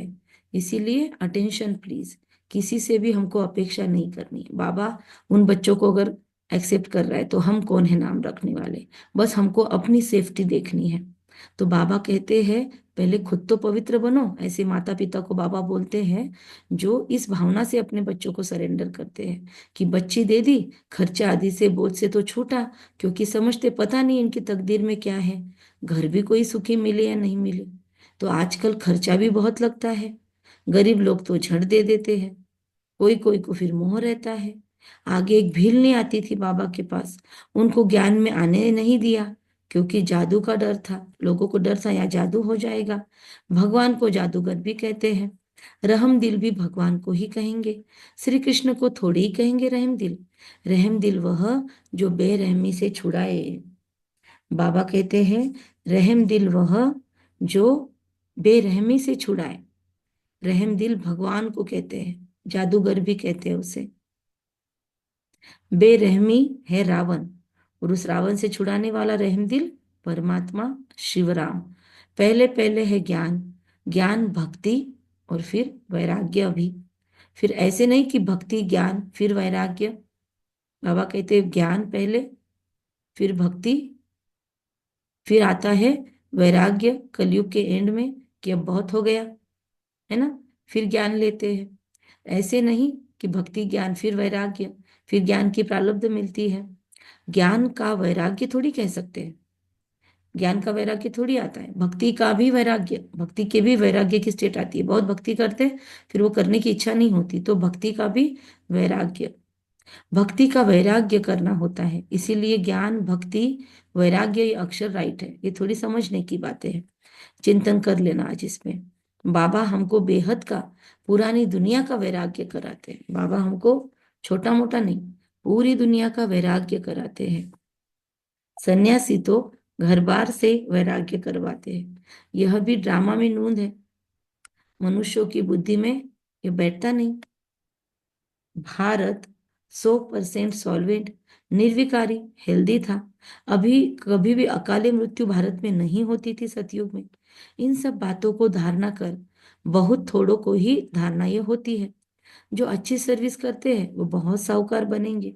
इसीलिए अटेंशन प्लीज, किसी से भी हमको अपेक्षा नहीं करनी है। बाबा उन बच्चों को अगर एक्सेप्ट कर रहा है तो हम कौन है नाम रखने वाले। बस हमको अपनी सेफ्टी देखनी है। तो बाबा कहते हैं पहले खुद तो पवित्र बनो, ऐसे माता पिता को बाबा बोलते हैं जो इस भावना से अपने बच्चों को सरेंडर करते हैं कि बच्ची दे दी, खर्चा आदि से बोझ से तो छूटा। क्योंकि समझते पता नहीं इनकी तकदीर में क्या है, घर भी कोई सुखी मिले या नहीं मिले। तो आजकल खर्चा भी बहुत लगता है, गरीब लोग तो झट दे देते हैं, कोई कोई को फिर मोह रहता है। आगे एक भील नहीं आती थी बाबा के पास, उनको ज्ञान में आने नहीं दिया क्योंकि जादू का डर था। लोगों को डर था यहाँ जादू हो जाएगा। भगवान को जादूगर भी कहते हैं, रहम दिल भी भगवान को ही कहेंगे। श्री कृष्ण को थोड़ी ही कहेंगे रहम दिल। रहम दिल वह जो बेरहमी से छुड़ाए। बाबा कहते हैं रहम दिल वह जो बेरहमी से छुड़ाए। रहमदिल भगवान को कहते हैं, जादूगर भी कहते हैं उसे। बेरहमी है रावण, और उस रावण से छुड़ाने वाला रहमदिल परमात्मा शिवराम। पहले पहले है ज्ञान, ज्ञान भक्ति और फिर वैराग्य भी। फिर ऐसे नहीं कि भक्ति ज्ञान फिर वैराग्य। बाबा कहते हैं ज्ञान पहले, फिर भक्ति, फिर आता है वैराग्य कलयुग के एंड में, कि अब बहुत हो गया, है ना, फिर ज्ञान लेते हैं। ऐसे नहीं कि भक्ति ज्ञान फिर वैराग्य, फिर ज्ञान की प्रारब्ध मिलती है। ज्ञान का वैराग्य थोड़ी कह सकते हैं, ज्ञान का वैराग्य थोड़ी आता है। भक्ति का भी वैराग्य, भक्ति के भी वैराग्य की स्टेट आती है। बहुत भक्ति करते हैं, फिर वो करने की इच्छा नहीं होती, तो भक्ति का भी वैराग्य, भक्ति का वैराग्य करना होता है। इसीलिए ज्ञान भक्ति वैराग्य, ये अक्षर राइट है, ये थोड़ी समझने की बातें हैं। चिंतन कर लेना आज इसमें। बाबा हमको बेहद का, पुरानी दुनिया का वैराग्य कराते हैं। बाबा हमको छोटा मोटा नहीं, पूरी दुनिया का वैराग्य कराते हैं। सन्यासी तो घर बार से वैराग्य करवाते हैं। यह भी ड्रामा में नूंद है, मनुष्यों की बुद्धि में ये बैठता नहीं। भारत 100% सॉल्वेंट, निर्विकारी, हेल्दी था। अभी कभी भी अकाले मृत्यु भारत में नहीं होती थी सतयुग में। इन सब बातों को धारणा कर, बहुत थोड़ों को ही धारणा ये होती है। जो अच्छी सर्विस करते हैं वो बहुत साहूकार बनेंगे।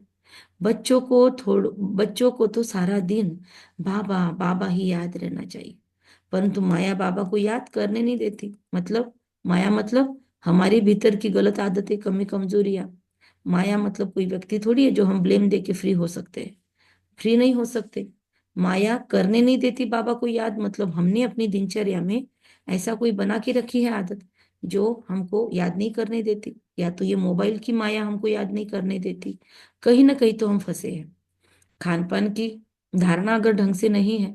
बच्चों को तो सारा दिन बाबा बाबा ही याद रहना चाहिए, परंतु माया बाबा को याद करने नहीं देती। मतलब माया मतलब हमारे भीतर की गलत आदतें, कमी, कमजोरियां। माया मतलब कोई व्यक्ति थोड़ी है जो हम ब्लेम दे के फ्री हो सकते हैं, फ्री नहीं हो सकते। माया करने नहीं देती बाबा को याद, मतलब हमने अपनी दिनचर्या में ऐसा कोई बना के रखी है आदत जो हमको याद नहीं करने देती। या तो ये मोबाइल की माया हमको याद नहीं करने देती, कहीं ना कहीं तो हम फंसे हैं। खान पान की धारणा अगर ढंग से नहीं है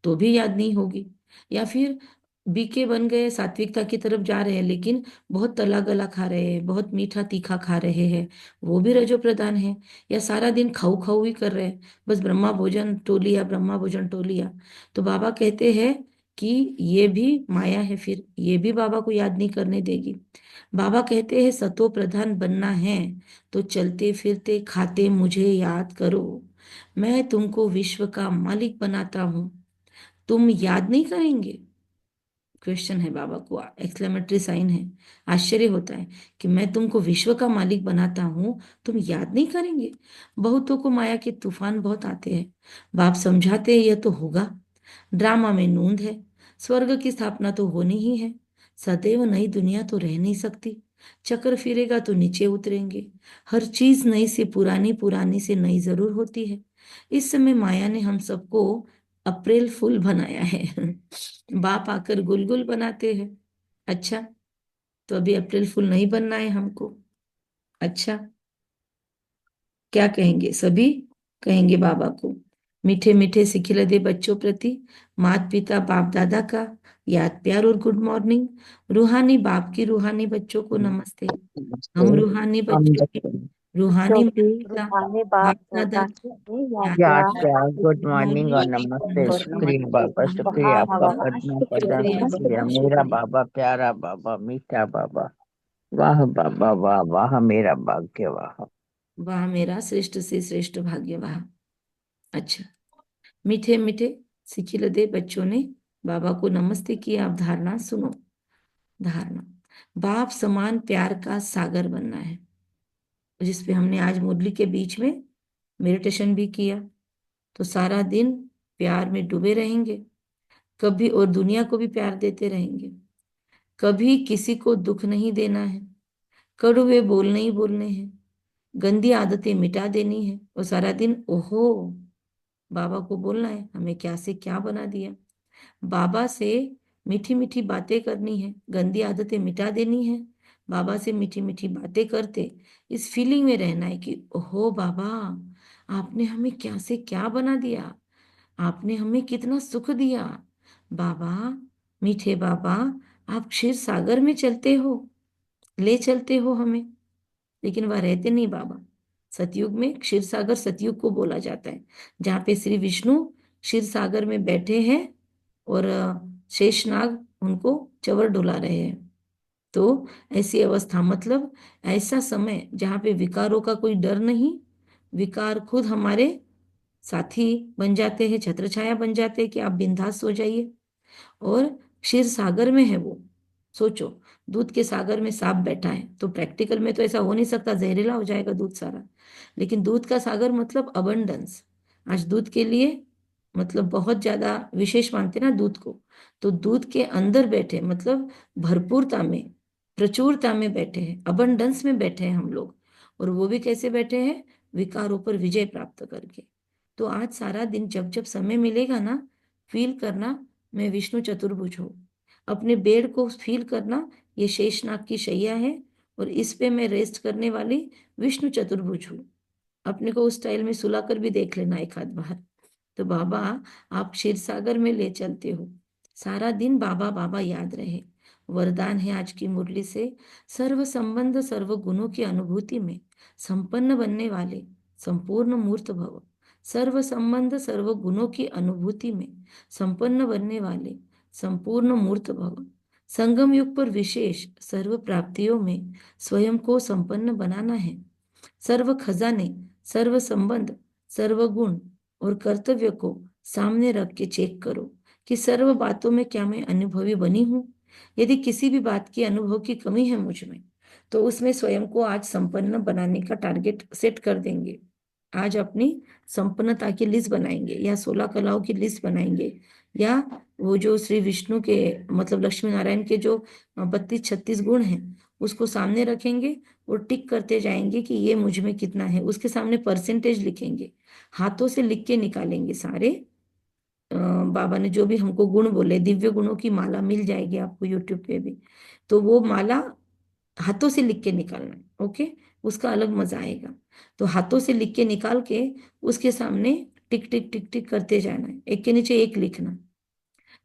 तो भी याद नहीं होगी। या फिर बीके बन गए, सात्विकता की तरफ जा रहे हैं लेकिन बहुत तला गला खा रहे हैं, बहुत मीठा तीखा खा रहे हैं, वो भी रजो प्रधान है। या सारा दिन खाऊ खाऊ ही कर रहे हैं, बस ब्रह्मा भोजन टो लिया, ब्रह्मा भोजन टो लिया। तो बाबा कहते हैं कि ये भी माया है, फिर ये भी बाबा को याद नहीं करने देगी। बाबा कहते हैं सतो प्रधान बनना है तो चलते फिरते खाते मुझे याद करो, मैं तुमको विश्व का मालिक बनाता हूं, तुम याद नहीं करेंगे। क्वेश्चन है बाबा को, एक्सक्लेमेटरी साइन है। आश्चर्य होता है कि मैं तुमको विश्व का मालिक बनाता हूं, तुम याद नहीं करेंगे। बहुतों को माया के तूफान बहुत आते हैं, बाप समझाते हैं यह तो होगा, ड्रामा में नूंद है, स्वर्ग की स्थापना तो होनी ही है, सदैव नई दुनिया तो रह नहीं सकती, चक्र फिरेगा तो नीचे उतरेंगे, हर चीज नई से पुरानी, पुरानी से नई जरूर होती है। इस समय माया ने हम सबको अप्रैल फूल बनाया है। बाप आकर गुलगुल बनाते हैं। अच्छा, तो अभी अप्रैल फूल नहीं बनना है हमको। अच्छा, क्या कहेंगे सभी? कहेंगे बाबा को मीठे मीठे सिखिल दे बच्चों प्रति, माता पिता बाप दादा का याद प्यार और गुड मॉर्निंग। रूहानी बाप की रूहानी बच्चों को नमस्ते। नमस्ते। हम रूहानी हम बच्चों की बच्चों रूहानी क्योंकि माता पिता रूहानी बाप बाप दादा दादा की की याद याद यात्रा प्यार प्यार और गुड गुड मॉर्निंग और मॉर्निंग। नमस्ते। गुड नमस्ते शुक्रिया नमस्ते। बाबा, शुक्रिया वहाँ आपका, बाबा पदमा पदा शुक्रिया शुक्रिया। बाबा, मेरा शुक्रिया। बाबा, प्यारा बाबा, मीठा बाबा, वाह बाबा वाह, वाह मेरा भाग्य वाह। वाह मेरा श्रेष्ठ से श्रेष्ठ भाग्य वाह। अच्छा, मीठे मीठे सिखिलदे बच्चों ने बाबा को नमस्ते किया। अब धारणा सुनो। धारणा, बाप समान प्यार का सागर बनना है, जिसपे हमने आज मुरली के बीच में मेडिटेशन भी किया। तो सारा दिन प्यार में डूबे रहेंगे, कभी और दुनिया को भी प्यार देते रहेंगे। कभी किसी को दुख नहीं देना है, कड़वे बोल नहीं बोलने हैं, गंदी आदतें मिटा देनी है। और सारा दिन ओहो बाबा को बोलना है हमें क्या से क्या बना दिया। बाबा से मीठी मीठी बातें करनी है, गंदी आदतें मिटा देनी है। बाबा से मीठी मीठी बातें करते इस फीलिंग में रहना है कि ओहो बाबा, आपने हमें क्या से क्या बना दिया, आपने हमें कितना सुख दिया। बाबा, मीठे बाबा, आप क्षीर सागर में चलते हो, ले चलते हो हमें। लेकिन वह रहते नहीं बाबा। सतयुग में क्षीर सागर सतयुग को बोला जाता है, जहाँ पे श्री विष्णु क्षीर सागर में बैठे हैं और शेषनाग उनको चवर डुला रहे हैं। तो ऐसी अवस्था मतलब ऐसा समय जहाँ पे विकारों का कोई डर नहीं, विकार खुद हमारे साथी बन जाते हैं, छत्र छाया बन जाते हैं कि आप बिंदास हो जाइए। और क्षीर सागर में है वो, सोचो दूध के सागर में सांप बैठा है, तो प्रैक्टिकल में तो ऐसा हो नहीं सकता, जहरीला हो जाएगा दूध सारा। लेकिन दूध का सागर मतलब अबंडेंस। आज दूध के लिए मतलब बहुत ज्यादा विशेष मानते ना दूध को, तो दूध के अंदर बैठे मतलब भरपूरता में, प्रचुरता में बैठे हैं, अबंडेंस में बैठे हैं हम लोग। और वो भी कैसे बैठे हैं? विकारों पर विजय प्राप्त करके। तो आज सारा दिन जब जब समय मिलेगा ना, फील करना मैं विष्णु चतुर्भुज हूँ। अपने बेड को फील करना, ये शेषनाग की शैया है और इस पे मैं रेस्ट करने वाली विष्णु चतुर्भुज हूँ। अपने को उस स्टाइल में सुलाकर भी देख लेना एक आध बार। तो बाबा आप क्षीर सागर में ले चलते हो, सारा दिन बाबा बाबा याद रहे। वरदान है आज की मुरली से, सर्व संबंध सर्व गुणों की अनुभूति में संपन्न बनने वाले संपूर्ण मूर्त भव। सर्व संबंध सर्व गुणों की अनुभूति में संपन्न बनने वाले संपूर्ण मूर्त भव। संगम युग पर विशेष सर्व प्राप्तियों में स्वयं को संपन्न बनाना है। सर्व खजाने, सर्व संबंध, सर्व गुण और कर्तव्य को सामने रख के चेक करो कि सर्व बातों में क्या मैं अनुभवी बनी हूँ। यदि किसी भी बात की अनुभव की कमी है मुझ में, तो उसमें स्वयं को आज संपन्न बनाने का टारगेट सेट कर देंगे। आज अपनी संपन्नता की लिस्ट बनाएंगे, या 16 कलाओं की लिस्ट बनाएंगे, या वो जो श्री विष्णु के मतलब लक्ष्मी नारायण के जो 32-36 गुण हैं उसको सामने रखेंगे और टिक करते जाएंगे कि ये मुझ में कितना है। उसके सामने परसेंटेज लिखेंगे, हाथों से लिख के निकालेंगे सारे। बाबा ने जो भी हमको गुण बोले, दिव्य गुणों की माला मिल जाएगी आपको यूट्यूब पे भी, तो वो माला हाथों से लिख के निकालना है। ओके, उसका अलग मजा आएगा। तो हाथों से लिख के निकाल के उसके सामने टिक टिक टिक टिक करते जाना है, एक के नीचे एक लिखना।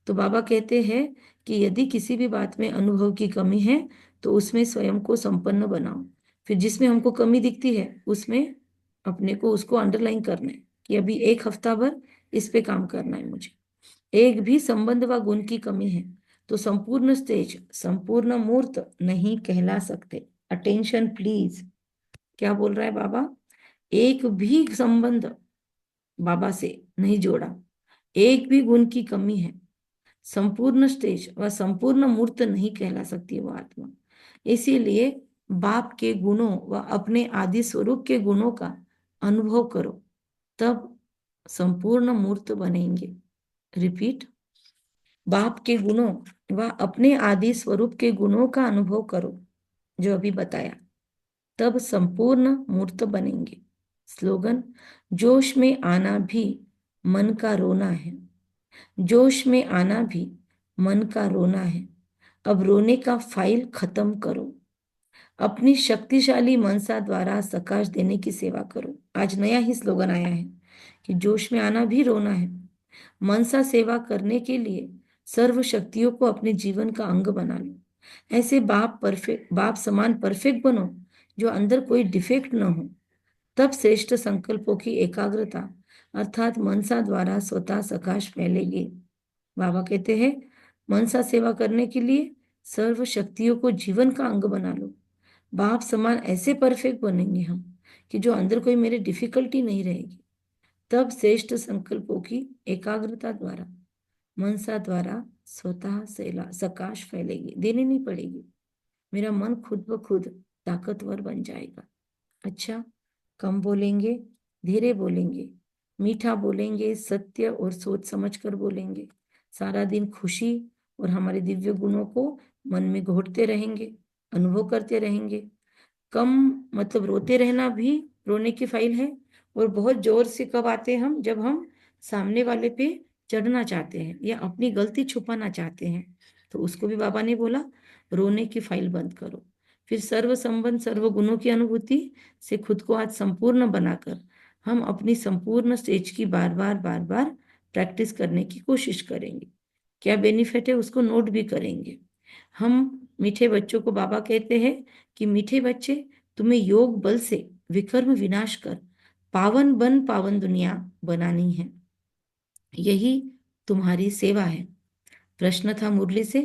तो बाबा कहते हैं कि यदि किसी भी बात में अनुभव की कमी है तो उसमें स्वयं को संपन्न बनाओ। फिर जिसमें हमको कमी दिखती है उसमें अपने को उसको अंडरलाइन करना है कि अभी एक हफ्ता भर इस पे काम करना है मुझे। एक भी संबंध व गुण की कमी है तो संपूर्ण स्टेज, संपूर्ण मूर्त नहीं कहला सकते। अटेंशन प्लीज, क्या बोल रहा है बाबा? एक भी संबंध बाबा से नहीं जोड़ा, एक भी गुण की कमी है, संपूर्ण स्टेज व संपूर्ण मूर्त नहीं कहला सकती वो आत्मा। इसीलिए बाप के गुणों व अपने आदि स्वरूप के गुणों का अनुभव करो, तब संपूर्ण मूर्त बनेंगे। रिपीट, बाप के गुणों व अपने आदि स्वरूप के गुणों का अनुभव करो, जो अभी बताया, तब संपूर्ण मूर्त बनेंगे। स्लोगन, जोश में आना भी मन का रोना है, जोश में आना भी मन का रोना है, अब रोने का फाइल खत्म करो, अपनी शक्तिशाली मनसा द्वारा सकाश देने की सेवा करो। आज नया ही स्लोगन आया है कि जोश में आना भी रोना है, मनसा सेवा करने के लिए सर्व शक्तियों को अपने जीवन का अंग बना लो। ऐसे बाप समान परफेक्ट बनो जो अंदर कोई डिफेक्ट न हो। तब श्रेष्ठ संकल्पों की एकाग्रता अर्थात मनसा द्वारा स्वतः सकाश फैलेगी। बाबा कहते हैं मनसा सेवा करने के लिए सर्व शक्तियों को जीवन का अंग बना लो। बाप समान ऐसे परफेक्ट बनेंगे हम कि जो अंदर कोई मेरे डिफिकल्टी नहीं रहेगी। तब श्रेष्ठ संकल्पों की एकाग्रता द्वारा मनसा द्वारा स्वतः सकाश फैलेगी, देनी नहीं पड़ेगी। मेरा मन खुद ब खुद ताकतवर बन जाएगा। अच्छा, कम बोलेंगे, धीरे बोलेंगे, मीठा बोलेंगे, सत्य और सोच समझ कर बोलेंगे। सारा दिन खुशी और हमारे दिव्य गुणों को मन में घोटते रहेंगे, अनुभव करते रहेंगे। कम मतलब रोते रहना भी रोने की फाइल है। और बहुत जोर से कब आते हैं हम? जब हम सामने वाले पे चढ़ना चाहते हैं या अपनी गलती छुपाना चाहते हैं, तो उसको भी बाबा ने बोला रोने की फाइल बंद करो। फिर सर्व संबंध सर्व गुणों की अनुभूति से खुद को आज संपूर्ण बनाकर हम अपनी संपूर्ण स्टेज की बार बार प्रैक्टिस करने की कोशिश करेंगे। क्या बेनिफिट है उसको नोट भी करेंगे। हम मीठे बच्चों को बाबा कहते हैं कि मीठे बच्चे, तुम्हें योग बल से विकर्म विनाश कर पावन दुनिया बनानी है, यही तुम्हारी सेवा है। प्रश्न था मुरली से,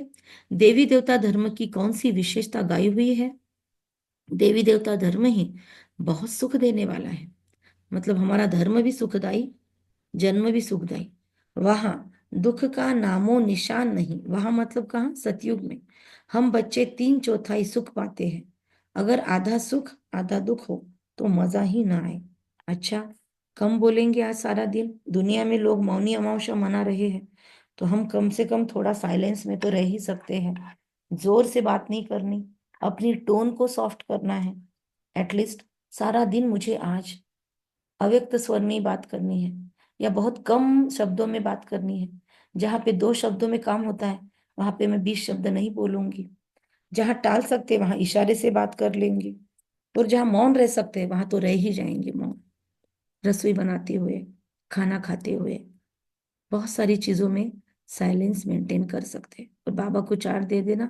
देवी देवता धर्म की कौन सी विशेषता गाई हुई है? देवी देवता धर्म ही बहुत सुख देने वाला है। मतलब हमारा धर्म भी सुखदाई, जन्म भी सुखदाई। वहां दुख का नामो निशान नहीं। वहां मतलब कहाँ? सतयुग में हम बच्चे 3/4 सुख पाते हैं। अगर आधा सुख आधा दुख हो तो मजा ही ना आए। अच्छा, कम बोलेंगे आज सारा दिन। दुनिया में लोग मौनी अमावस्या मना रहे हैं, तो हम कम से कम थोड़ा साइलेंस में तो रह ही सकते हैं। जोर से बात नहीं करनी, अपनी टोन को सॉफ्ट करना है। एटलीस्ट सारा दिन मुझे आज अव्यक्त स्वर में ही बात करनी है, या बहुत कम शब्दों में बात करनी है। जहाँ पे 2 शब्दों में काम होता है, वहां पे मैं 20 शब्द नहीं बोलूंगी। जहाँ टाल सकते वहां इशारे से बात कर लेंगे, और जहाँ मौन रह सकते हैं वहां तो रह ही जाएंगे मौन। रसोई बनाते हुए, खाना खाते हुए, बहुत सारी चीजों में साइलेंस मेंटेन कर सकते हैं। और बाबा को चार्ट दे देना,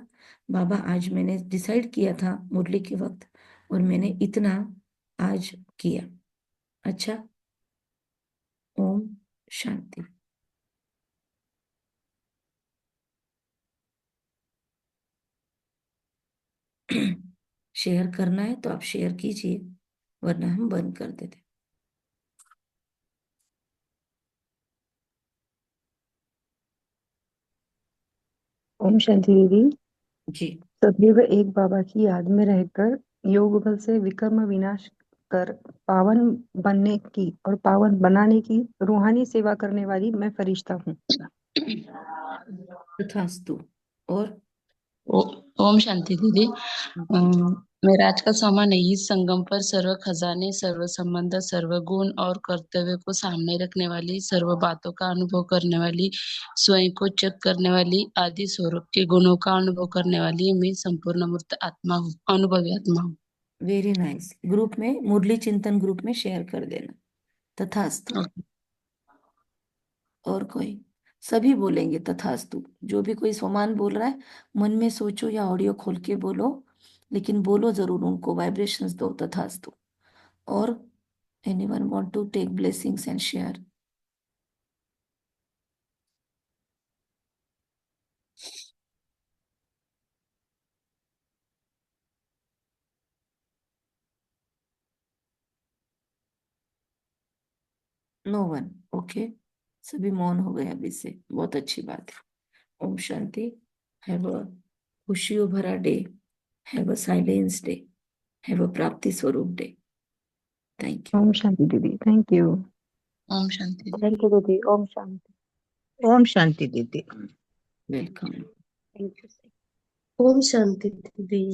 बाबा आज मैंने डिसाइड किया था मुरली के वक्त, और मैंने इतना आज किया। अच्छा, ओम शांति। शेयर करना है तो आप शेयर कीजिए, वरना हम बंद कर देते। ओम शांति दीदी। जी। सदैव एक बाबा की याद में रहकर योग बल से विकर्म विनाश कर पावन बनने की और पावन बनाने की रूहानी सेवा करने वाली मैं फरिश्ता हूँ। तथास्तु। और ओ, ओम शांति दीदी। मेरा आज का समान है, इस संगम पर सर्व खजाने, सर्व संबंध, सर्व गुण और कर्तव्य को सामने रखने वाली, सर्व बातों का अनुभव करने वाली, स्वयं को चेक करने वाली, आदि स्वरूप के गुणों का अनुभव करने वाली मैं संपूर्ण मूर्त आत्मा हूँ, अनुभवी आत्मा हूँ। Very nice. ग्रुप में, मुरली चिंतन ग्रुप में शेयर कर देना। तथास्तु। और कोई? सभी बोलेंगे तथास्तु। जो भी कोई सोमान बोल रहा है, मन में सोचो या ऑडियो खोल के बोलो, लेकिन बोलो जरूर, उनको वाइब्रेशंस दो। तथास्तु। और anyone want to take blessings and share? No one. Okay, सभी मौन हो गए अभी से, बहुत अच्छी बात है। ओम शांति। हैव अ खुशियों भरा day, have a silence day, have a प्राप्ति स्वरूप डे। Thank you. ओम शांति दीदी, थैंक यू। ओम शांति। थैंक यू दीदी। ओम शांति। ओम शांति दीदी। वेलकम। Thank you. ओम शांति दीदी।